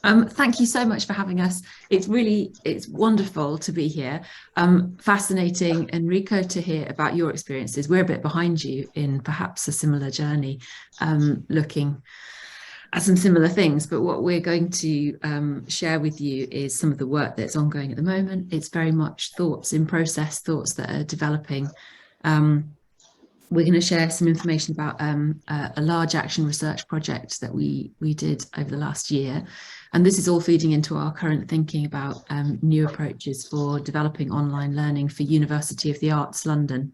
Thank you so much for having us. It's wonderful to be here. Fascinating, Enrico, to hear about your experiences. We're a bit behind you in perhaps a similar journey, looking at some similar things. But what we're going to share with you is some of the work that's ongoing at the moment. It's very much thoughts in process, thoughts that are developing. We're going to share some information about a large action research project that we did over the last year. And this is all feeding into our current thinking about new approaches for developing online learning for University of the Arts London.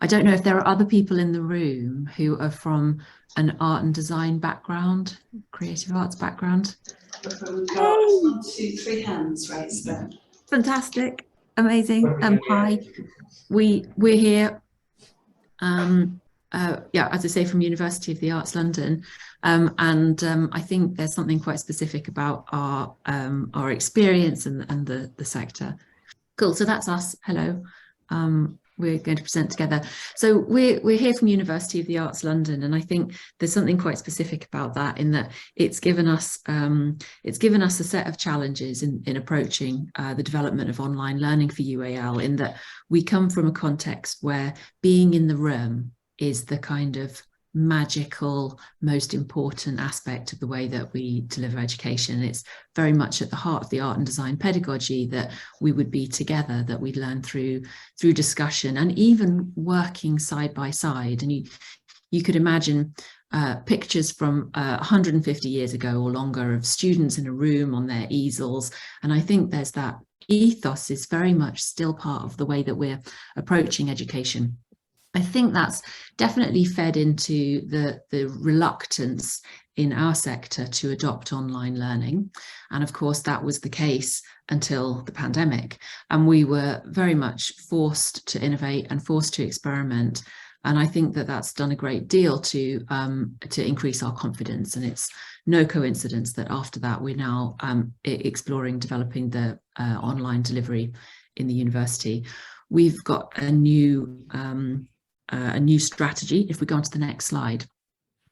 I don't know if there are other people in the room who are from an art and design background, creative arts background. We've got 1, 2, 3 hands raised there. Fantastic, amazing. Hi, we're here. Yeah, as I say, from University of the Arts London, I think there's something quite specific about our experience and the sector. Cool. So that's us. Hello. We're going to present together. So we're here from University of the Arts London, and I think there's something quite specific about that in that it's given us a set of challenges in approaching the development of online learning for UAL, in that we come from a context where being in the room is the kind of magical, most important aspect of the way that we deliver education. It's very much at the heart of the art and design pedagogy that we would be together, that we'd learn through discussion and even working side by side. And you could imagine pictures from 150 years ago or longer of students in a room on their easels. And I think there's that ethos is very much still part of the way that we're approaching education. I think that's definitely fed into the reluctance in our sector to adopt online learning. And of course, that was the case until the pandemic. And we were very much forced to innovate and forced to experiment. And I think that that's done a great deal to increase our confidence. And it's no coincidence that after that, we're now exploring developing the online delivery in the university. We've got a new strategy. If we go on to the next slide,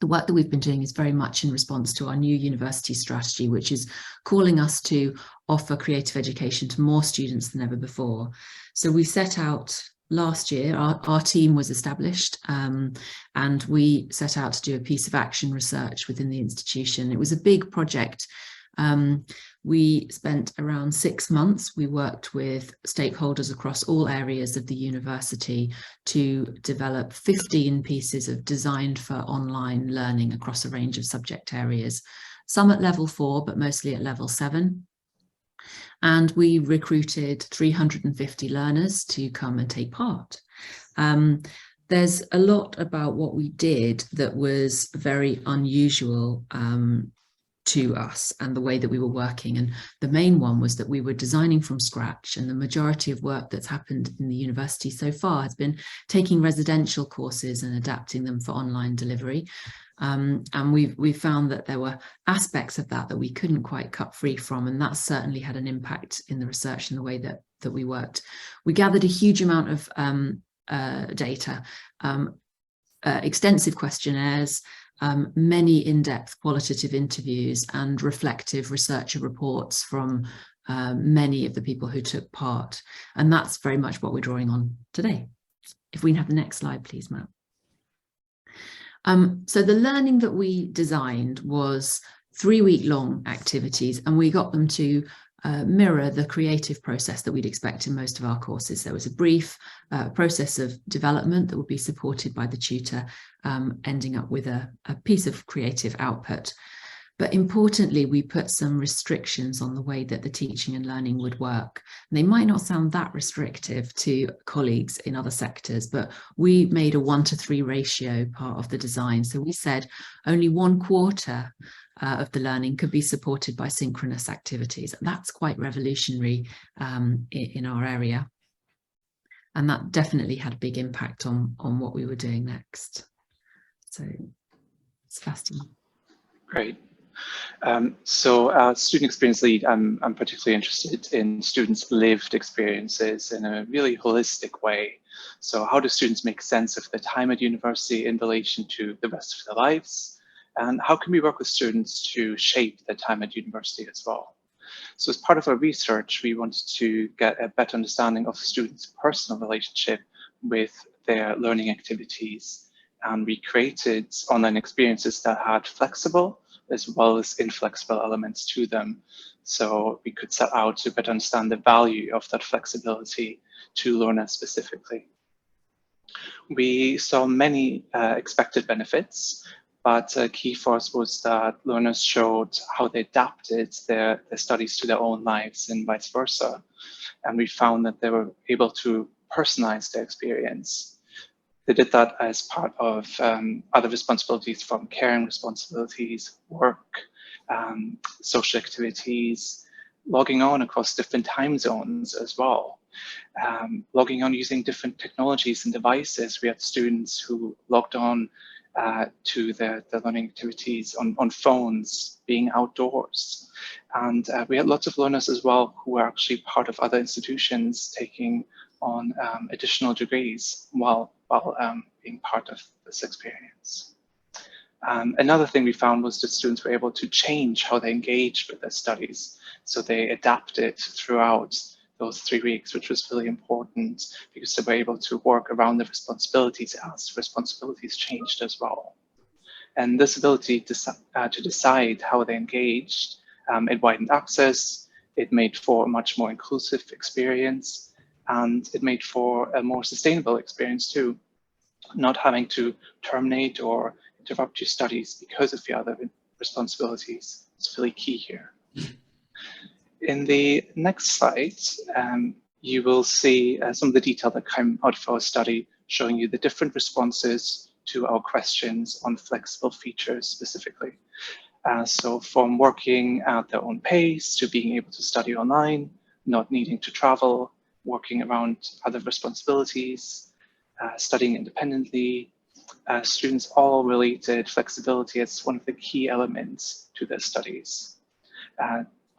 the work that we've been doing is very much in response to our new university strategy, which is calling us to offer creative education to more students than ever before. So we set out last year, our team was established, and we set out to do a piece of action research within the institution. It was a big project. We spent around 6 months. We worked with stakeholders across all areas of the university to develop 15 pieces of designed for online learning across a range of subject areas, some at level 4, but mostly at level 7. And we recruited 350 learners to come and take part. There's a lot about what we did that was very unusual to us and the way that we were working. And the main one was that we were designing from scratch, and the majority of work that's happened in the university so far has been taking residential courses and adapting them for online delivery. And we found that there were aspects of that we couldn't quite cut free from, and that certainly had an impact in the research and the way that we worked. We gathered a huge amount of data, extensive questionnaires, many in-depth qualitative interviews and reflective researcher reports from many of the people who took part. And that's very much what we're drawing on today. If we can have the next slide, please, Matt. So the learning that we designed was 3-week-long activities, and we got them to mirror the creative process that we'd expect in most of our courses. There was a brief process of development that would be supported by the tutor, ending up with a piece of creative output. But importantly, we put some restrictions on the way that the teaching and learning would work. And they might not sound that restrictive to colleagues in other sectors, but we made a 1-to-3 ratio part of the design. So we said only 1/4 of the learning could be supported by synchronous activities. That's quite revolutionary in our area. And that definitely had a big impact on what we were doing next. So, Sebastian. Great. So as student experience lead, I'm particularly interested in students' lived experiences in a really holistic way. So how do students make sense of their time at university in relation to the rest of their lives? And how can we work with students to shape their time at university as well? So as part of our research, we wanted to get a better understanding of students' personal relationship with their learning activities. And we created online experiences that had flexible as well as inflexible elements to them. So we could set out to better understand the value of that flexibility to learners specifically. We saw many expected benefits, but key for us was that learners showed how they adapted their studies to their own lives and vice versa. And we found that they were able to personalize their experience. They did that as part of other responsibilities, from caring responsibilities, work, social activities, logging on across different time zones as well. Logging on using different technologies and devices. We had students who logged on to their learning activities on phones, being outdoors. And we had lots of learners as well who were actually part of other institutions taking on additional degrees while being part of this experience. Another thing we found was that students were able to change how they engaged with their studies. So they adapted throughout those 3 weeks, which was really important because they were able to work around the responsibilities as responsibilities changed as well. And this ability to decide how they engaged, it widened access, it made for a much more inclusive experience, and it made for a more sustainable experience too. Not having to terminate or interrupt your studies because of your other responsibilities is really key here. In the next slide, you will see some of the detail that came out of our study, showing you the different responses to our questions on flexible features specifically. So from working at their own pace to being able to study online, not needing to travel, working around other responsibilities, studying independently, students all related flexibility as one of the key elements to their studies.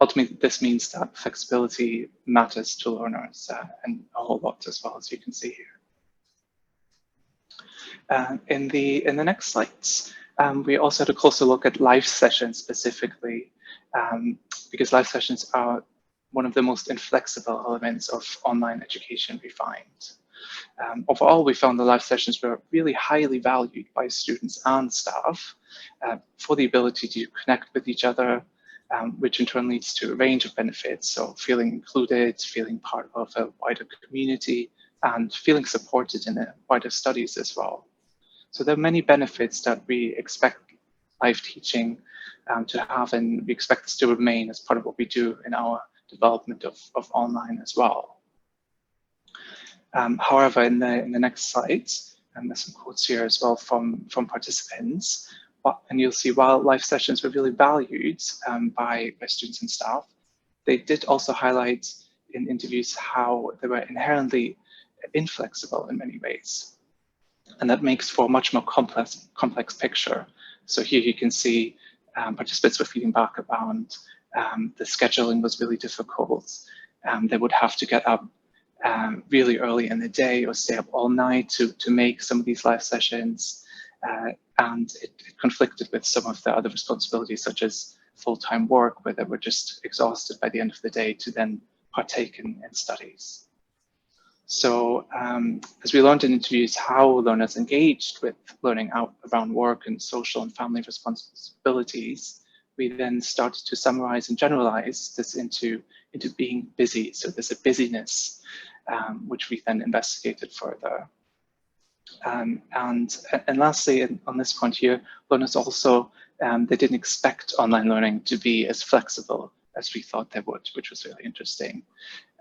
Ultimately, this means that flexibility matters to learners and a whole lot as well, as you can see here. In the next slides, we also had a closer look at live sessions specifically, because live sessions are one of the most inflexible elements of online education we find. Overall, we found the live sessions were really highly valued by students and staff for the ability to connect with each other, which in turn leads to a range of benefits. So feeling included, feeling part of a wider community, and feeling supported in the wider studies as well. So there are many benefits that we expect live teaching to have, and we expect this to remain as part of what we do in our development of online as well. However, in the next slide, and there's some quotes here as well from participants, and you'll see while live sessions were really valued by students and staff, they did also highlight in interviews how they were inherently inflexible in many ways. And that makes for a much more complex picture. So here you can see participants were feeding back about the scheduling was really difficult. They would have to get up really early in the day or stay up all night to make some of these live sessions. And it conflicted with some of the other responsibilities, such as full-time work, where they were just exhausted by the end of the day to then partake in studies. So as we learned in interviews how learners engaged with learning out around work and social and family responsibilities, we then started to summarize and generalize this into being busy. So there's a busyness, which we then investigated further. And lastly, on this point here, learners also, they didn't expect online learning to be as flexible as we thought they would, which was really interesting.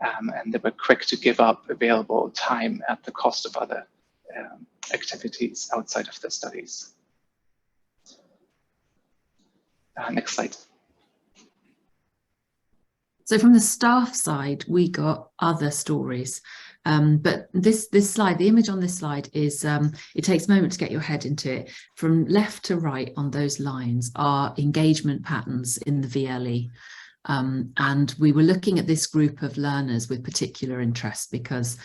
And they were quick to give up available time at the cost of other activities outside of their studies. Next slide. So from the staff side, we got other stories. But this slide, the image on this slide is, it takes a moment to get your head into it. From left to right on those lines are engagement patterns in the VLE. And we were looking at this group of learners with particular interest because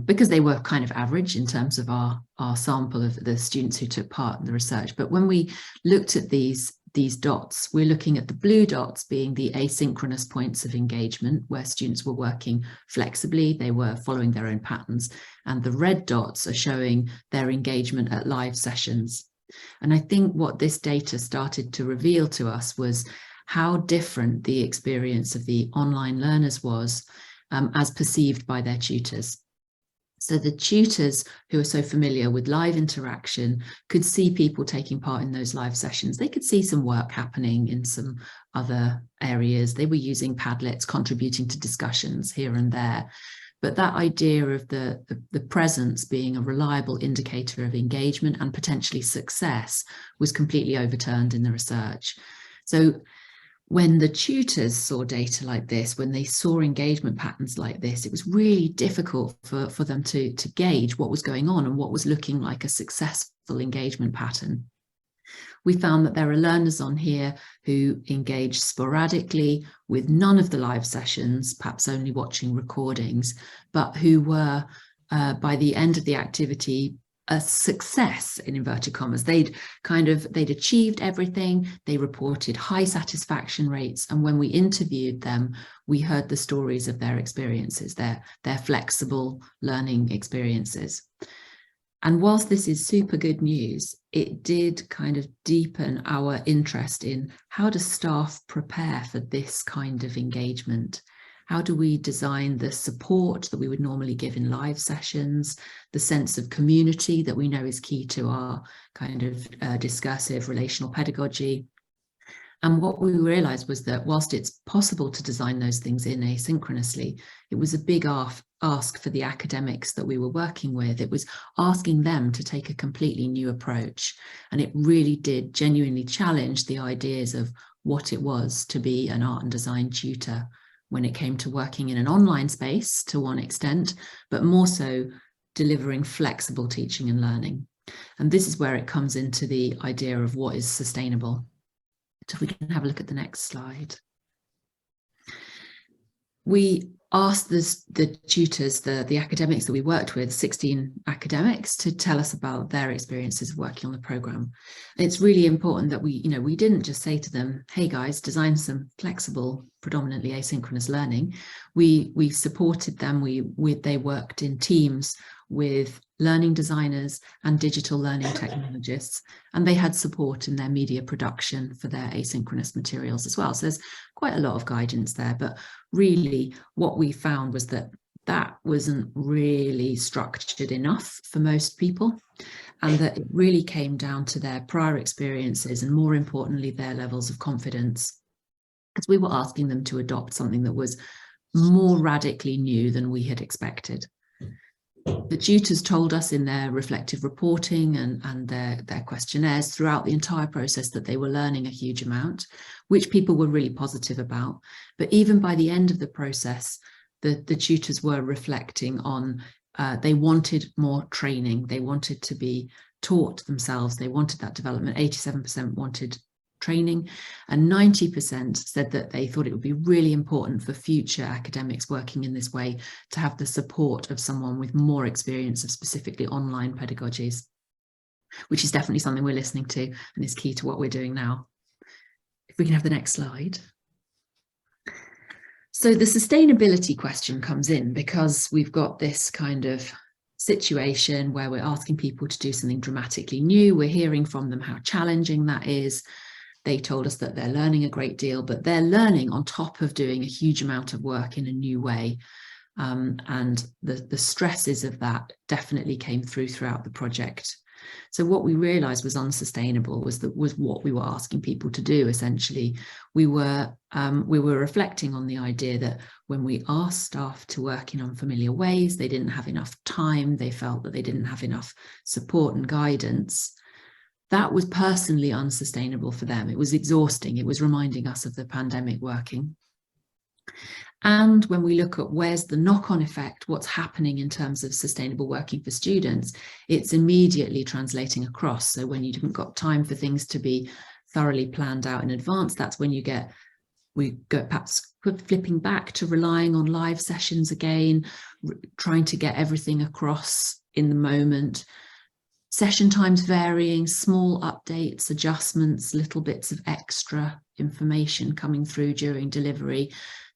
because they were kind of average in terms of our sample of the students who took part in the research. But when we looked at these dots, we're looking at the blue dots being the asynchronous points of engagement, where students were working flexibly, they were following their own patterns, and the red dots are showing their engagement at live sessions. And I think what this data started to reveal to us was how different the experience of the online learners was as perceived by their tutors. So the tutors who are so familiar with live interaction could see people taking part in those live sessions. They could see some work happening in some other areas. They were using Padlets, contributing to discussions here and there. But that idea of the presence being a reliable indicator of engagement and potentially success was completely overturned in the research. So when the tutors saw data like this, when they saw engagement patterns like this, it was really difficult for them to gauge what was going on and what was looking like a successful engagement pattern. We found that there are learners on here who engage sporadically with none of the live sessions, perhaps only watching recordings, but who were, by the end of the activity, a success in inverted commas. They'd achieved everything. They reported high satisfaction rates. And when we interviewed them, we heard the stories of their experiences, their flexible learning experiences. And whilst this is super good news, it did kind of deepen our interest in how do staff prepare for this kind of engagement? How do we design the support that we would normally give in live sessions, the sense of community that we know is key to our kind of discursive relational pedagogy? And what we realized was that whilst it's possible to design those things in asynchronously, it was a big ask for the academics that we were working with. It was asking them to take a completely new approach. And it really did genuinely challenge the ideas of what it was to be an art and design tutor when it came to working in an online space to one extent, but more so delivering flexible teaching and learning. And this is where it comes into the idea of what is sustainable. So if we can have a look at the next slide. We asked the tutors, the academics that we worked with, 16 academics, to tell us about their experiences of working on the programme. It's really important that we didn't just say to them, hey guys, design some flexible, predominantly asynchronous learning. We supported them. They worked in teams with learning designers and digital learning technologists, and they had support in their media production for their asynchronous materials as well. So there's quite a lot of guidance there, but really what we found was that wasn't really structured enough for most people, and that it really came down to their prior experiences and, more importantly, their levels of confidence, because we were asking them to adopt something that was more radically new than we had expected. The tutors told us in their reflective reporting and their questionnaires throughout the entire process that they were learning a huge amount, which people were really positive about. But even by the end of the process, the tutors were reflecting on they wanted more training. They wanted to be taught themselves. They wanted that development. 87% wanted training, and 90% said that they thought it would be really important for future academics working in this way to have the support of someone with more experience of specifically online pedagogies, which is definitely something we're listening to and is key to what we're doing now. If we can have the next slide. So the sustainability question comes in because we've got this kind of situation where we're asking people to do something dramatically new. We're hearing from them how challenging that is. They told us that they're learning a great deal, but they're learning on top of doing a huge amount of work in a new way. And the stresses of that definitely came throughout the project. So what we realized was unsustainable was what we were asking people to do. Essentially, we were reflecting on the idea that when we asked staff to work in unfamiliar ways, they didn't have enough time. They felt that they didn't have enough support and guidance. That was personally unsustainable for them. It was exhausting. It was reminding us of the pandemic working. And when we look at where's the knock-on effect, what's happening in terms of sustainable working for students, it's immediately translating across. So when you haven't got time for things to be thoroughly planned out in advance, that's when you get we go perhaps flipping back to relying on live sessions again, trying to get everything across in the moment. Session times varying, small updates, adjustments, little bits of extra information coming through during delivery.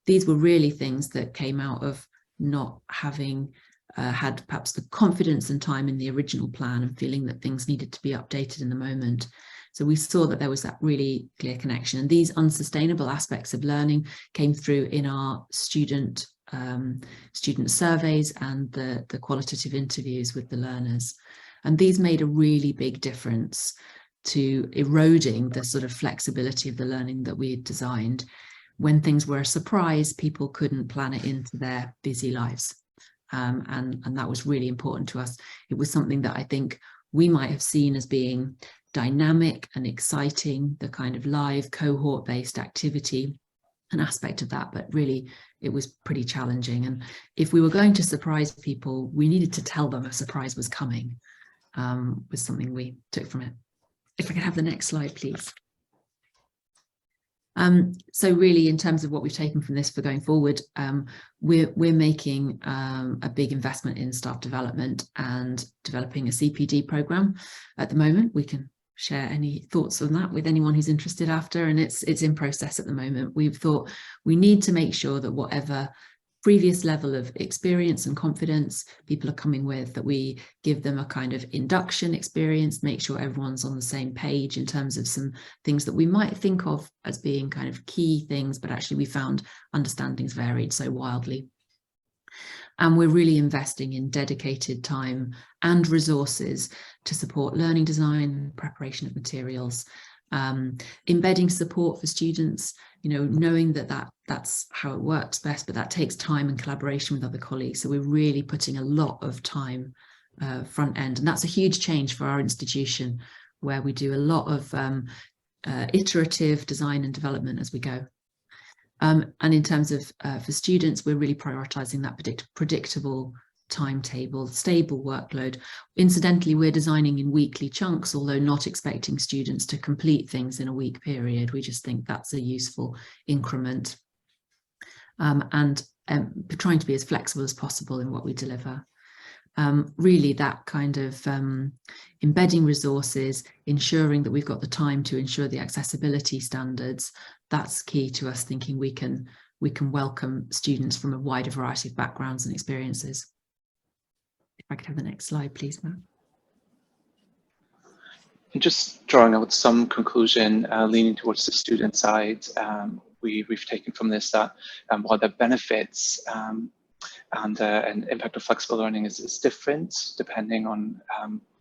These were really things that came out of not having had perhaps the confidence and time in the original plan and feeling that things needed to be updated in the moment. So we saw that there was that really clear connection, and these unsustainable aspects of learning came through in our student surveys and the qualitative interviews with the learners. And these made a really big difference to eroding the sort of flexibility of the learning that we had designed. When things were a surprise, people couldn't plan it into their busy lives. And that was really important to us. It was something that I think we might have seen as being dynamic and exciting, the kind of live cohort-based activity, an aspect of that, but really it was pretty challenging. And if we were going to surprise people, we needed to tell them a surprise was coming, was something we took from it. If I could have the next slide, please. So really, in terms of what we've taken from this for going forward, we're making a big investment in staff development and developing a CPD program at the moment. We can share any thoughts on that with anyone who's interested after, and it's in process at the moment. We've thought we need to make sure that whatever previous level of experience and confidence people are coming with, that we give them a kind of induction experience, make sure everyone's on the same page in terms of some things that we might think of as being kind of key things, but actually we found understandings varied so wildly. And we're really investing in dedicated time and resources to support learning design, preparation of materials, embedding support for students, knowing that that's how it works best, but that takes time and collaboration with other colleagues. So we're really putting a lot of time front end. And that's a huge change for our institution, where we do a lot of iterative design and development as we go. And in terms of for students, we're really prioritizing that predictable timetable, stable workload. Incidentally, we're designing in weekly chunks, although not expecting students to complete things in a week period. We just think that's a useful increment. And trying to be as flexible as possible in what we deliver. Really that kind of embedding resources, ensuring that we've got the time to ensure the accessibility standards, that's key to us thinking we can welcome students from a wider variety of backgrounds and experiences. If I could have the next slide, please, Matt. And just drawing out some conclusion, leaning towards the student side, we've taken from this that while the benefits and impact of flexible learning is different depending on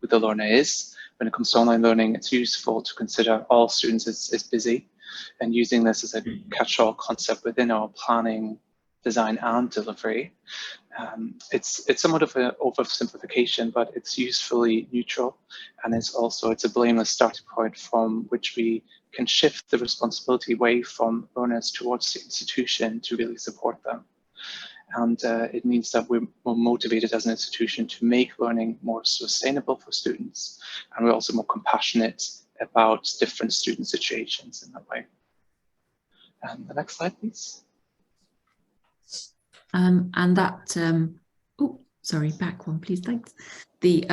who the learner is. When it comes to online learning, it's useful to consider all students as busy, and using this as a catch-all concept within our planning, design and delivery. It's somewhat of an oversimplification, but it's usefully neutral, and it's a blameless starting point from which we can shift the responsibility away from learners towards the institution to really support them. And it means that we're more motivated as an institution to make learning more sustainable for students, and we're also more compassionate about different student situations in that way. And the next slide, please. And that, oh, sorry, back one, please, thanks. The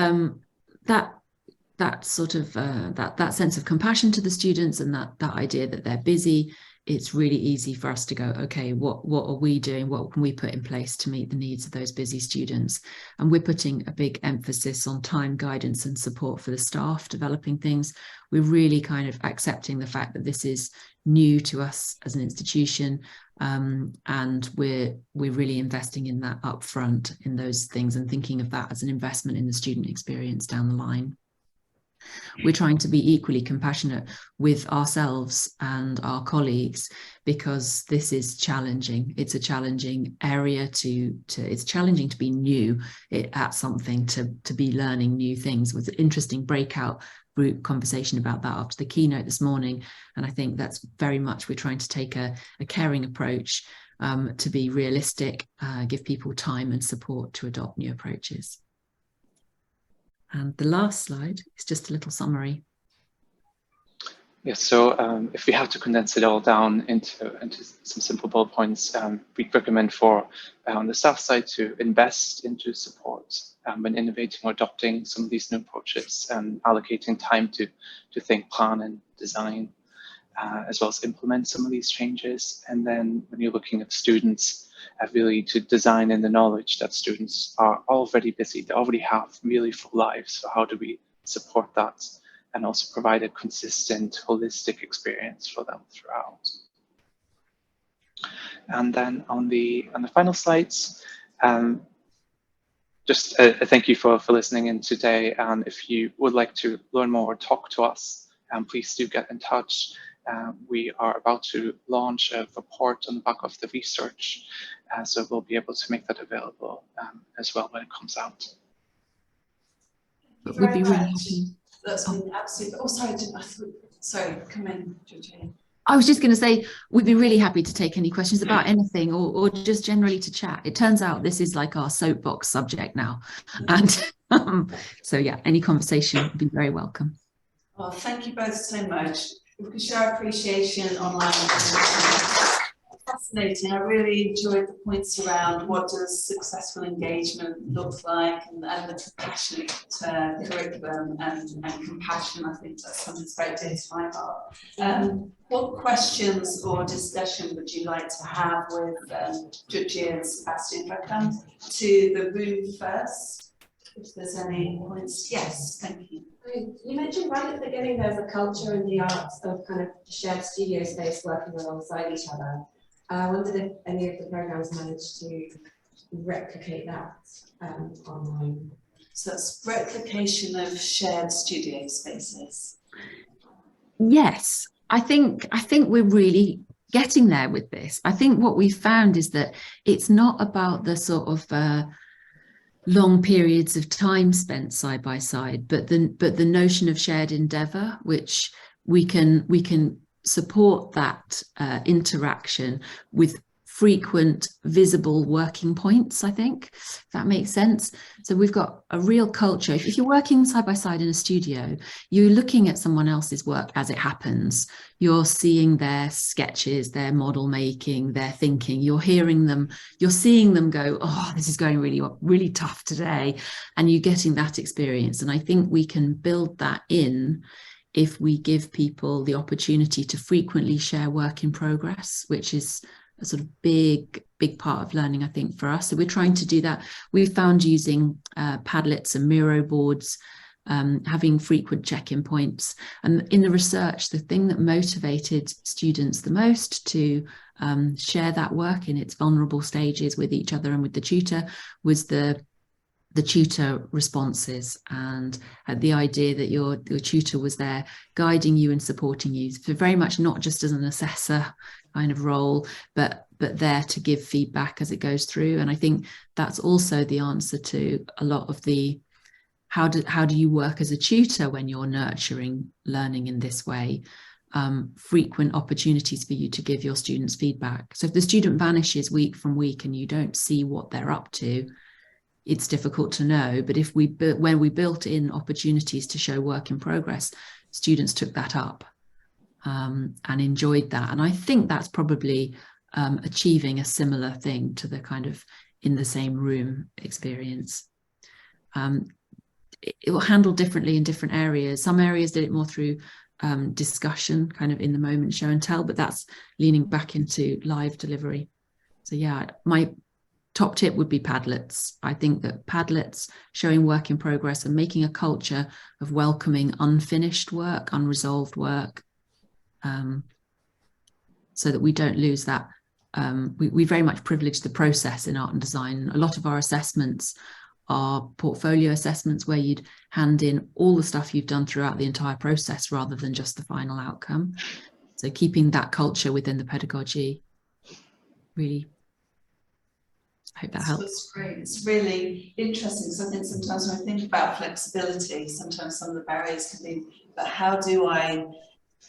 that sort of that sense of compassion to the students, and that idea that they're busy, it's really easy for us to go, okay, what are we doing? What can we put in place to meet the needs of those busy students? And we're putting a big emphasis on time, guidance and support for the staff developing things. We're really kind of accepting the fact that this is new to us as an institution, and we're really investing in that upfront, in those things, and thinking of that as an investment in the student experience down the line. We're trying to be equally compassionate with ourselves and our colleagues, because this is challenging. It's a challenging area it's challenging to be new at something, to be learning new things. It was an interesting breakout group conversation about that after the keynote this morning. And I think that's very much, we're trying to take a caring approach, to be realistic, give people time and support to adopt new approaches. And the last slide is just a little summary. Yes, so if we have to condense it all down into some simple bullet points, we'd recommend for on the staff side to invest into support when innovating or adopting some of these new approaches and allocating time to think, plan and design, as well as implement some of these changes. And then when you're looking at students, really to design in the knowledge that students are already busy, they already have really full lives. So how do we support that? And also provide a consistent, holistic experience for them throughout. And then on the final slides, just a thank you for listening in today. And if you would like to learn more or talk to us, please do get in touch. We are about to launch a report on the back of the research, so we'll be able to make that available as well when it comes out. But we'd be really happy. That's been absolutely. Oh, sorry. Sorry, come in, Georgina. I was just going to say, we'd be really happy to take any questions about anything or just generally to chat. It turns out this is like our soapbox subject now. And so, yeah, any conversation would be very welcome. Well, thank you both so much. If we could show our appreciation online. Fascinating. I really enjoyed the points around what does successful engagement look like and the compassionate curriculum and compassion. I think that's something that's very dear to my heart. What questions or discussion would you like to have with Georgina and Sebastian? If I come to the room first, if there's any points. Yes, thank you. You mentioned right at the beginning there's a culture in the arts of kind of shared studio space working alongside each other. I wondered if any of the programs managed to replicate that online. So it's replication of shared studio spaces. Yes, I think we're really getting there with this. I think what we found is that it's not about the sort of long periods of time spent side by side, but the notion of shared endeavor, which we can support that interaction with frequent visible working points, I think, if that makes sense. So we've got a real culture. If you're working side by side in a studio, you're looking at someone else's work as it happens. You're seeing their sketches, their model making, their thinking. You're hearing them, you're seeing them go, oh, this is going really, really tough today. And you're getting that experience. And I think we can build that in if we give people the opportunity to frequently share work in progress, which is a sort of big part of learning, I think, for us. So we're trying to do that. We've found using Padlets and Miro boards, having frequent check-in points. And in the research, the thing that motivated students the most to share that work in its vulnerable stages with each other and with the tutor was the tutor responses and the idea that your tutor was there guiding you and supporting you, for very much not just as an assessor kind of role, but there to give feedback as it goes through. And I think that's also the answer to a lot of the how do you work as a tutor when you're nurturing learning in this way. Frequent opportunities for you to give your students feedback. So if the student vanishes week from week and you don't see what they're up to, it's difficult to know. But if when we built in opportunities to show work in progress, students took that up and enjoyed that. And I think that's probably achieving a similar thing to the kind of in the same room experience. It will handle differently in different areas. Some areas did it more through discussion, kind of in the moment show and tell, but that's leaning back into live delivery. So yeah, my top tip would be Padlets. I think that Padlets, showing work in progress and making a culture of welcoming unfinished work, unresolved work, so that we don't lose that. We very much privilege the process in art and design. A lot of our assessments are portfolio assessments where you'd hand in all the stuff you've done throughout the entire process rather than just the final outcome. So keeping that culture within the pedagogy, really, I hope that helps. That's great. It's really interesting. So I think sometimes when I think about flexibility, sometimes some of the barriers can be, but how do I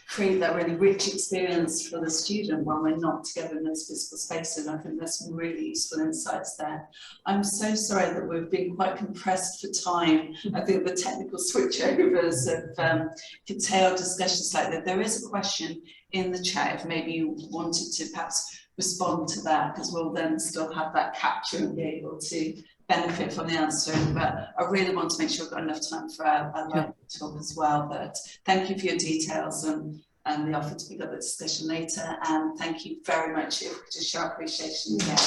create that really rich experience for the student when we're not together in those physical spaces. I think there's some really useful insights there. I'm so sorry that we've been quite compressed for time. I think the technical switchovers have curtailed discussions slightly. There is a question in the chat if maybe you wanted to perhaps respond to that, because we'll then still have that capture and be able to benefit from the answering. But I really want to make sure we've got enough time for our live talk as well. But thank you for your details and the offer to pick up the discussion later. And thank you very much. If we could just show our appreciation again.